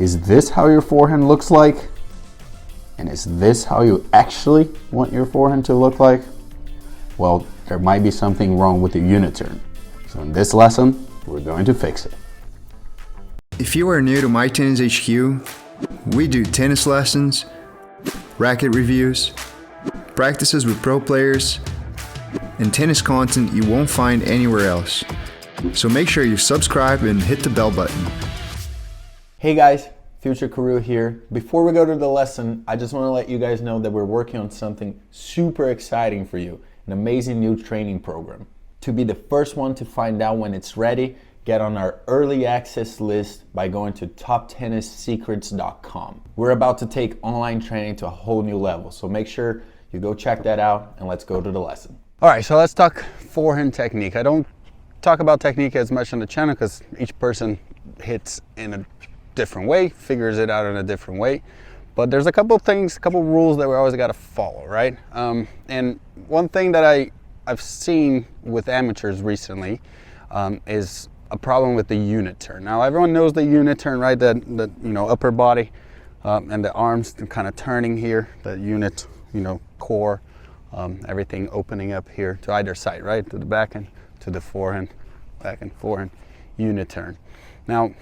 Is this how your forehand looks like? And is this how you actually want your forehand to look like? Well, there might be something wrong with the unit turn. So in this lesson, we're going to fix it. If you are new to My Tennis HQ, we do tennis lessons, racket reviews, practices with pro players, and tennis content you won't find anywhere else. So make sure you subscribe and hit the bell button. Hey guys, Future Karue here. Before we go to the lesson, I just want to let you guys know that we're working on something super exciting for you, an amazing new training program. To be the first one to find out when it's ready, get on our early access list by going to toptennissecrets.com. We're about to take online training to a whole new level, so make sure you go check that out and let's go to the lesson. All right, so let's talk forehand technique. I don't talk about technique as much on the channel because each person hits in a different way, figures it out in a different way. But there's a couple things, a couple rules that we always got to follow, right? And one thing that I've seen with amateurs recently is a problem with the unit turn. Now everyone knows the unit turn, right? That upper body and the arms kind of turning here, the unit, core, everything opening up here to either side, right? To the backhand, to the forehand, backhand, forehand, unit turn. Now,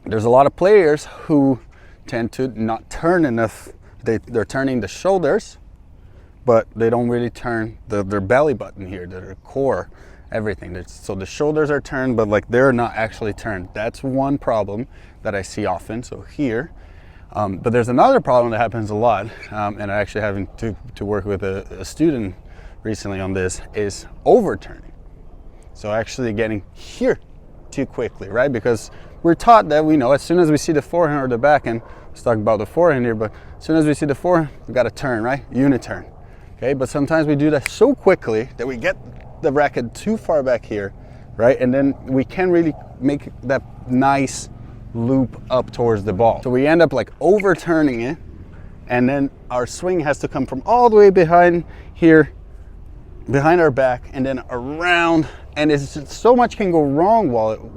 there's a lot of players who tend to not turn enough. They're turning the shoulders, but they don't really turn their belly button here, their core, everything. So the shoulders are turned, but like they're not actually turned. That's one problem that I see often. So here, but there's another problem that happens a lot, and I actually having to work with a student recently on this, is overturning. So actually getting here too quickly, right? Because we're taught that we know as soon as we see the forehand or the backhand, let's talk about the forehand here, but as soon as we see the forehand, we got to turn, right? Unit turn. Okay, but sometimes we do that so quickly that we get the racket too far back here, right? And then we can't really make that nice loop up towards the ball. So we end up like overturning it, and then our swing has to come from all the way behind here, behind our back, and then around. And it's just, so much can go wrong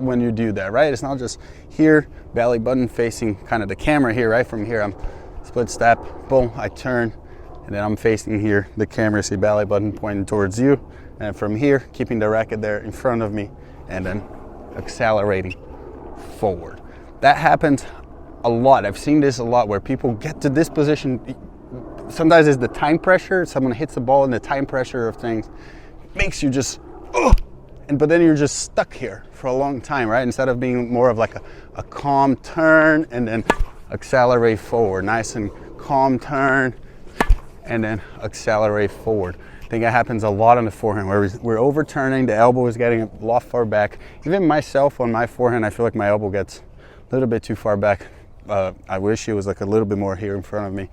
when you do that, right? It's not just here, belly button facing kind of the camera here, right? From here, I'm split step, boom, I turn, and then I'm facing here, the camera, see belly button pointing towards you. And from here, keeping the racket there in front of me, and then accelerating forward. That happens a lot. I've seen this a lot where people get to this position. Sometimes it's the time pressure. Someone hits the ball and the time pressure of things makes you just, but then you're just stuck here for a long time, right? Instead of being more of like a calm turn and then accelerate forward. Nice and calm turn and then accelerate forward. I think it happens a lot on the forehand where we're overturning, the elbow is getting a lot far back. Even myself on my forehand, I feel like my elbow gets a little bit too far back. I wish it was like a little bit more here in front of me.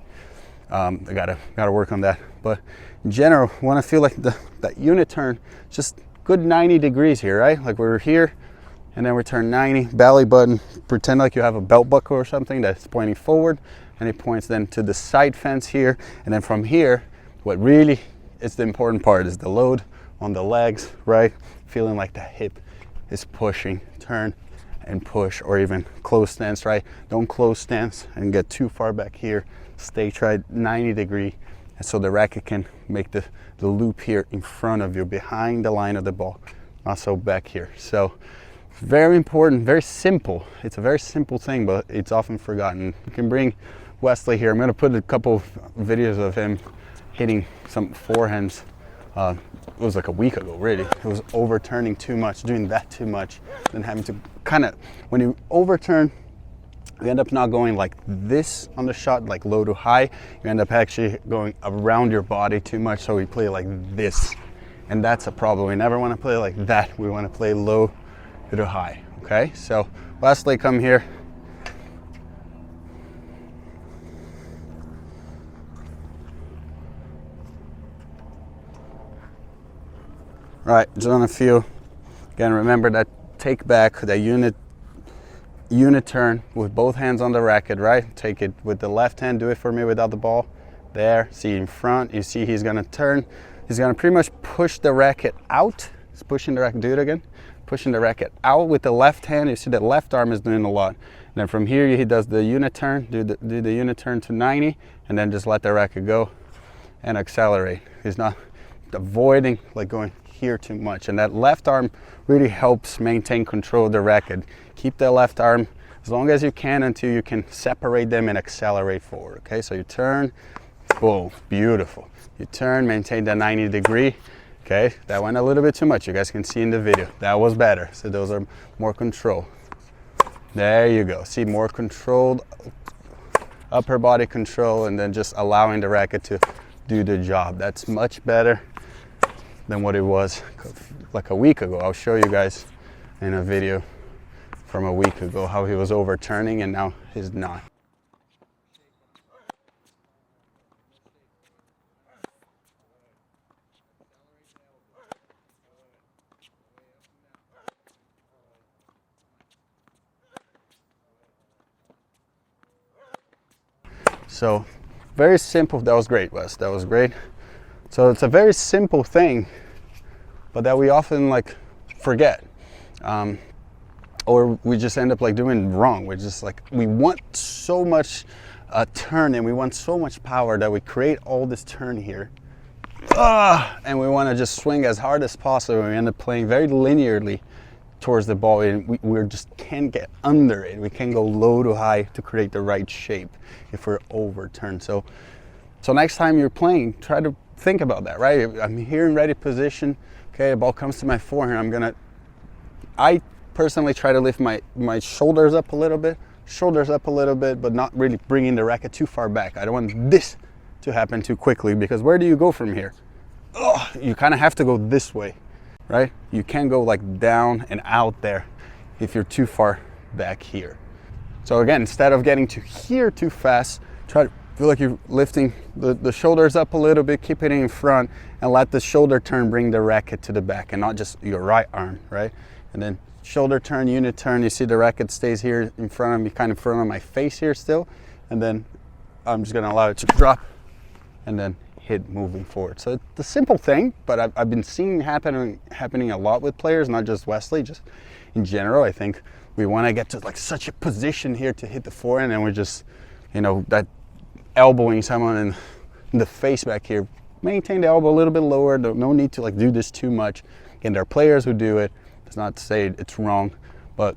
I gotta work on that. But in general, when I feel like that unit turn, just good 90 degrees here, right? Like we're here and then we turn 90, belly button, pretend like you have a belt buckle or something that's pointing forward, and it points then to the side fence here. And then from here, what really is the important part is the load on the legs, right? Feeling like the hip is pushing, turn and push, or even close stance, right? Don't close stance and get too far back here. Stay tried 90 degree, and so the racket can make the loop here in front of you, behind the line of the ball, not so back here. So very important, very simple. It's a very simple thing, but it's often forgotten. You can bring Wesley here. I'm going to put a couple videos of him hitting some forehands. It was like a week ago, really. It was overturning too much, doing that too much, then having to kind of, when you overturn, you end up not going like this on the shot, like low to high. You end up actually going around your body too much, so we play like this. And that's a problem. We never want to play like that. We want to play low to high, okay? So Wesley, come here. All right, just on a few. Again, remember that take back, that unit turn with both hands on the racket, right? Take it with the left hand, do it for me without the ball. There, see in front, you see he's gonna turn. He's gonna pretty much push the racket out. He's pushing the racket, do it again. Pushing the racket out with the left hand. You see that left arm is doing a lot. then from here he does the unit turn, do the unit turn to 90, and then just let the racket go and accelerate. He's not avoiding like going here too much, and that left arm really helps maintain control of the racket. Keep the left arm as long as you can until you can separate them and accelerate forward. Okay, so you turn, boom, beautiful. You turn, maintain the 90 degree. Okay, that went a little bit too much. You guys can see in the video. That was better. So those are more control. There you go. See, more controlled upper body control, and then just allowing the racket to do the job. That's much better than what it was like a week ago. I'll show you guys in a video from a week ago how he was overturning and now he's not. So very simple. That was great, Wes. That was great. So it's a very simple thing, but that we often like forget, or we just end up like doing wrong. We're just like, we want so much turn and we want so much power that we create all this turn here, and we want to just swing as hard as possible. We end up playing very linearly towards the ball, and we just can't get under it. We can't go low to high to create the right shape if we're overturned. So next time you're playing, try to think about that, right? I'm here in ready position. Okay, the ball comes to my forehand. I personally try to lift my shoulders up a little bit, but not really bringing the racket too far back. I don't want this to happen too quickly, because where do you go from here? Oh, you kind of have to go this way, right? You can't go like down and out there if you're too far back here. So again, instead of getting to here too fast, try to feel like you're lifting the shoulders up a little bit, keep it in front, and let the shoulder turn bring the racket to the back and not just your right arm, right? And then shoulder turn, unit turn, you see the racket stays here in front of me, kind of in front of my face here still, and then I'm just gonna allow it to drop and then hit moving forward. So it's a simple thing, but I've been seeing happening a lot with players, not just Wesley, just in general. I think we want to get to like such a position here to hit the forehand, and we're just, you know, that elbowing someone in the face back here. Maintain the elbow a little bit lower. No need to like do this too much. Again, there are players who do it. It's not to say it's wrong, but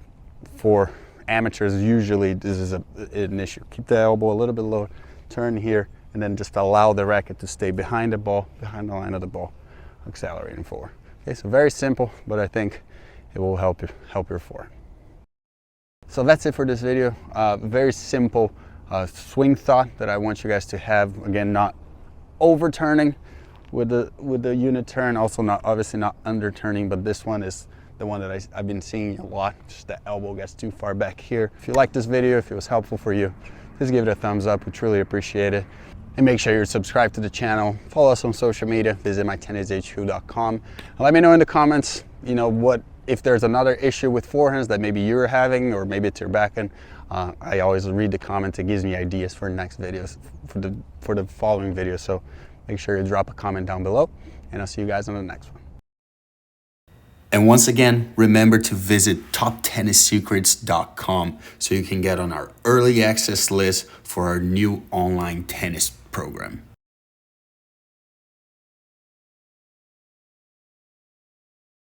for amateurs, usually this is an issue. Keep the elbow a little bit lower, turn here, and then just allow the racket to stay behind the ball, behind the line of the ball, accelerating forward. Okay, so very simple, but I think it will help your forehand. So that's it for this video. Very simple swing thought that I want you guys to have. Again, not overturning with the unit turn, also not obviously not underturning, but this one is the one that I've been seeing a lot. Just the elbow gets too far back here. If you liked this video, if it was helpful for you, please give it a thumbs up. We truly appreciate it. And make sure you're subscribed to the channel. Follow us on social media. Visit mytennishq.com. And let me know in the comments, you know, if there's another issue with forehands that maybe you're having, or maybe it's your backhand. I always read the comments. It gives me ideas for next videos, for the following videos. So make sure you drop a comment down below, and I'll see you guys on the next one. And once again, remember to visit toptennissecrets.com so you can get on our early access list for our new online tennis program.